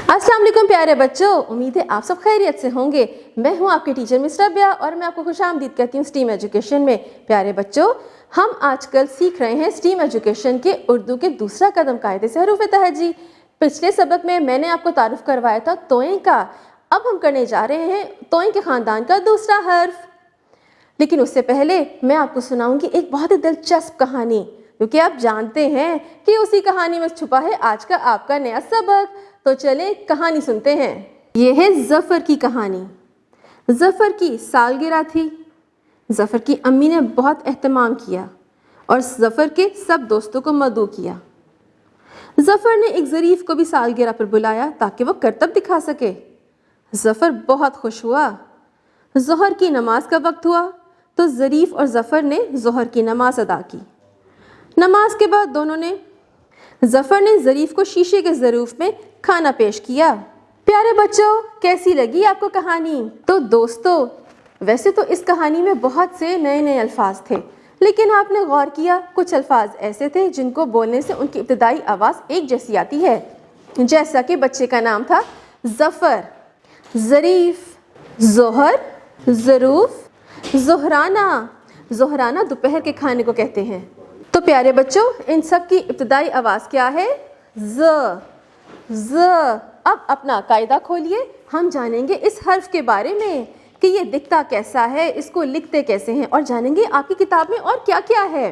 अस्सलाम वालेकुम प्यारे बच्चों, उम्मीद है आप सब खैरियत से होंगे। मैं हूं आपकी टीचर मिस रबिया और मैं आपको खुशामदीद कहती हूं स्टीम एजुकेशन में। प्यारे बच्चों, हम आजकल सीख रहे हैं स्टीम एजुकेशन के उर्दू के दूसरा कदम कायदे से हरूफ तहजी। पिछले सबक में मैंने आपको तारुफ करवाया था तोएं का। अब हम करने जा रहे हैं तोएं के ख़ानदान का दूसरा हर्फ। लेकिन उससे पहले मैं आपको सुनाऊंगी एक बहुत ही दिलचस्प कहानी, क्योंकि आप जानते हैं कि उसी कहानी में छुपा है आज का आपका नया सबक। तो चले कहानी सुनते हैं। ये है ज़फ़र की कहानी। ज़फ़र की सालगिरह थी। ज़फ़र की अम्मी ने बहुत एहतमाम किया और ज़फ़र के सब दोस्तों को मदऊ किया। ज़फ़र ने एक ज़रीफ़ को भी सालगिरह पर बुलाया ताकि वो करतब दिखा सके। ज़फ़र बहुत खुश हुआ। ज़ोहर की नमाज का वक्त हुआ तो ज़रीफ़ और ज़फ़र ने ज़ोहर की नमाज अदा की। नमाज के बाद दोनों ने ज़फ़र ने ज़रीफ़ को शीशे के ज़रूफ़ में खाना पेश किया। प्यारे बच्चों, कैसी लगी आपको कहानी? तो दोस्तों, वैसे तो इस कहानी में बहुत से नए नए अल्फाज थे, लेकिन आपने गौर किया कुछ अल्फाज ऐसे थे जिनको बोलने से उनकी इब्तिदाई आवाज़ एक जैसी आती है। जैसा कि बच्चे का नाम था ज़फ़र, ज़रीफ़, ज़ोहर, ज़रूफ़, ज़ोहराना। ज़ोहराना दोपहर के खाने को कहते हैं। तो प्यारे बच्चों, इन सब की इब्तिदाई आवाज़ क्या है? ज़। अब अपना कायदा खोलिए, हम जानेंगे इस हर्फ के बारे में कि ये दिखता कैसा है, इसको लिखते कैसे हैं, और जानेंगे आपकी किताब में और क्या क्या है।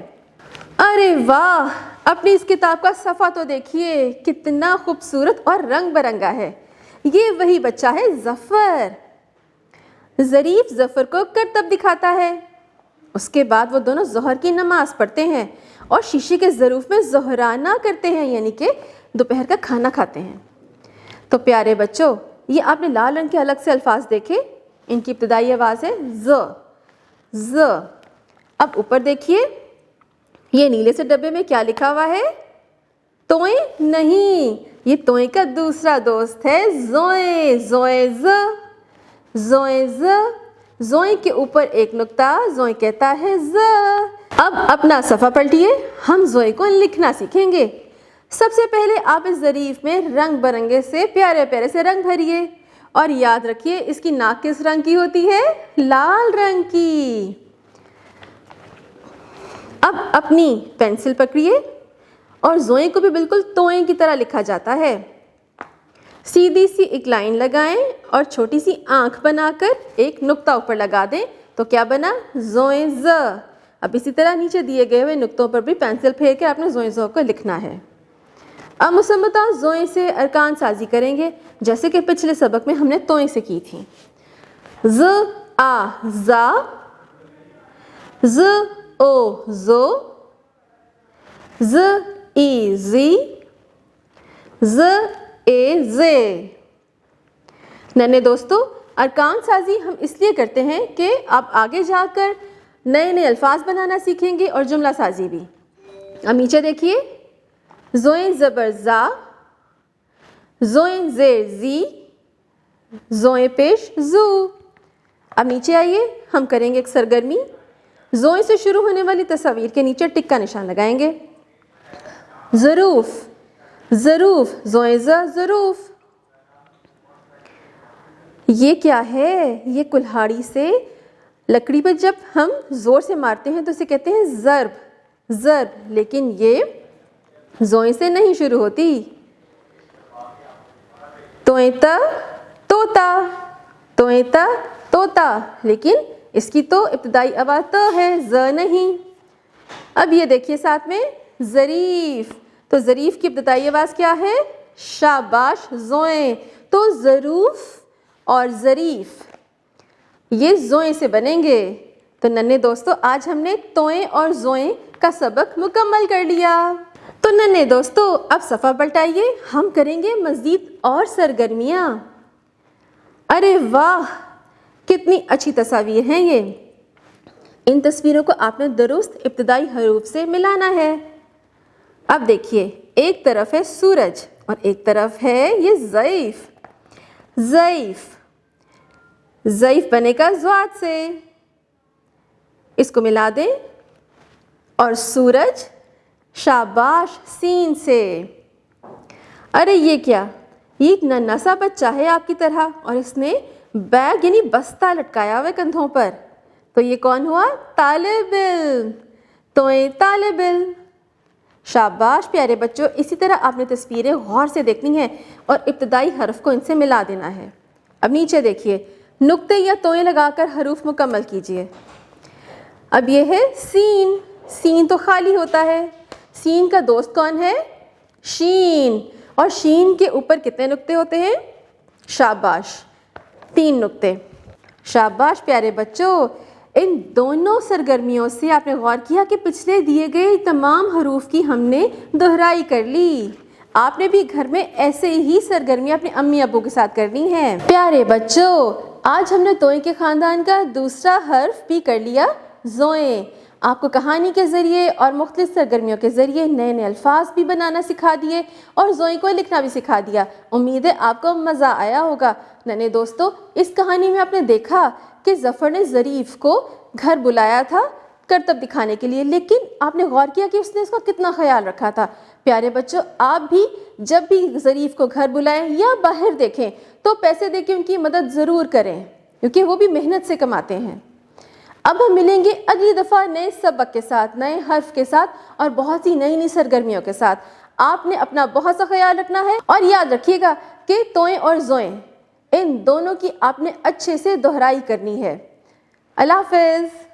अरे वाह, अपनी इस किताब का सफ़ा तो देखिए, कितना खूबसूरत और रंग बिरंगा है। ये वही बच्चा है ज़फ़र। ज़रीफ़ ज़फ़र को करतब दिखाता है। उसके बाद वो दोनों ज़ोहर की नमाज़ पढ़ते हैं और शीशे के ज़रूफ़ में ज़ोहराना करते हैं, यानी कि दोपहर का खाना खाते हैं। तो प्यारे बच्चों, ये आपने लाल रंग के अलग से अल्फाज देखे, इनकी इब्तिदाई आवाज़ है ज़। अब ऊपर देखिए, ये नीले से डब्बे में क्या लिखा हुआ है? तोएं नहीं, ये तोएं का दूसरा दोस्त है ज़ोएं। ज़ोएं के ऊपर एक नुक्ता, ज़ोएं कहता है ज़। अब अपना सफ़ा पलटिए, हम ज़ोएं को लिखना सीखेंगे। सबसे पहले आप इस ज़रीफ़ में रंग बिरंगे से प्यारे प्यारे से रंग भरिए और याद रखिए इसकी नाक किस रंग की होती है? लाल रंग की। अब अपनी पेंसिल पकड़िए और ज़ोएं को भी बिल्कुल तोएं की तरह लिखा जाता है। सीधी सी एक लाइन लगाएं और छोटी सी आंख बनाकर एक नुक्ता ऊपर लगा दें, तो क्या बना? ज़ोएं ज़। अब इसी तरह नीचे दिए गए हुए नुक्तों पर भी पेंसिल फेर के आपने ज़ोएं ज़ को लिखना है। अब मुसम्मता ज़ोएं से अरकान साजी करेंगे, जैसे कि पिछले सबक में हमने तोएं से की थी। ज़ आ ज़ा, ज़ ओ ज़ो, ज़ ई ज़ी, ज़ ए ज़े। नन्हे दोस्तों, अरकान साजी हम इसलिए करते हैं कि आप आगे जाकर नए नए अल्फाज बनाना सीखेंगे और जुमला साजी भी। अब नीचे देखिए, ज़ोएं ज़बर ज़ा, ज़ोएं ज़ेर ज़ी, ज़ोएं पेश ज़ू। अब नीचे आइए, हम करेंगे एक सरगर्मी। ज़ोएं से शुरू होने वाली तस्वीर के नीचे टिक का निशान लगाएंगे। ज़रूफ़, ज़ोएं ज़ ज़रूफ़। ये क्या है? ये कुल्हाड़ी से लकड़ी पर जब हम ज़ोर से मारते हैं तो इसे कहते हैं ज़र्ब, लेकिन ये ज़ोएं से नहीं शुरू होती। तोएं त तोता, तोएं त तोता, लेकिन इसकी तो इब्तिदाई आवाज़ तो है, ज़ नहीं। अब ये देखिए साथ में ज़रीफ़, तो ज़रीफ़ की इब्तिदाई आवाज़ क्या है? शाबाश ज़ोएं। तो ज़रूफ़ और ज़रीफ़ ये ज़ोएं से बनेंगे। तो नन्हे दोस्तों, आज हमने तोएं और ज़ोएं का सबक मुकम्मल कर लिया। तो नन्हे दोस्तों, अब सफ़ा पलटाइए, हम करेंगे मज़ीद और सरगर्मियाँ। अरे वाह, कितनी अच्छी तस्वीर हैं ये। इन तस्वीरों को आपने दुरुस्त इब्तिदाई हरूफ से मिलाना है। अब देखिए, एक तरफ है सूरज और एक तरफ है ये ज़ईफ़ बनेगा ज़्वाद से, इसको मिला दें, और सूरज शाबाश सीन से। अरे ये क्या, یہ ایک ننھا سا بچہ ہے آپ کی طرح اور اس نے بیگ یعنی بستہ لٹکایا ہوا ہے کندھوں پر. تو یہ کون ہوا؟ طالب علم. توئیں طالب علم. شاباش پیارے بچوں. اسی طرح آپ نے تصویریں غور سے دیکھنی ہیں اور ابتدائی حرف کو ان سے ملا دینا ہے. اب نیچے دیکھیے, نقطے یا توئیں لگا کر حروف مکمل کیجیے. اب یہ ہے سین. سین تو خالی ہوتا ہے. سین کا دوست کون ہے؟ شین. اور شین کے اوپر کتنے نقطے ہوتے ہیں؟ شاباش, 3 نقطے. شاباش پیارے بچوں. ان دونوں سرگرمیوں سے آپ نے غور کیا کہ پچھلے دیے گئے تمام حروف کی ہم نے دہرائی کر لی. آپ نے بھی گھر میں ایسے ہی سرگرمیاں اپنے امی ابو کے ساتھ کرنی ہیں. پیارے بچوں, آج ہم نے توئیں کے خاندان کا دوسرا حرف بھی کر لیا, زوئیں. آپ کو کہانی کے ذریعے اور مختلف سرگرمیوں کے ذریعے نئے نئے الفاظ بھی بنانا سکھا دیے اور زوئیں کو لکھنا بھی سکھا دیا. امید ہے آپ کو مزہ آیا ہوگا. ننے دوستو, اس کہانی میں آپ نے دیکھا کہ ظفر نے ظریف کو گھر بلایا تھا کرتب دکھانے کے لیے, لیکن آپ نے غور کیا کہ اس نے اس کا کتنا خیال رکھا تھا. پیارے بچوں, آپ بھی جب بھی ظریف کو گھر بلائیں یا باہر دیکھیں تو پیسے دے کے ان کی مدد ضرور کریں, کیونکہ وہ بھی محنت سے کماتے ہیں. اب ہم ملیں گے اگلی دفعہ نئے سبق کے ساتھ, نئے حرف کے ساتھ اور بہت سی نئی نئی سرگرمیوں کے ساتھ. آپ نے اپنا بہت سا خیال رکھنا ہے اور یاد رکھیے گا کہ توئیں اور زوئیں ان دونوں کی آپ نے اچھے سے دہرائی کرنی ہے. اللہ حافظ.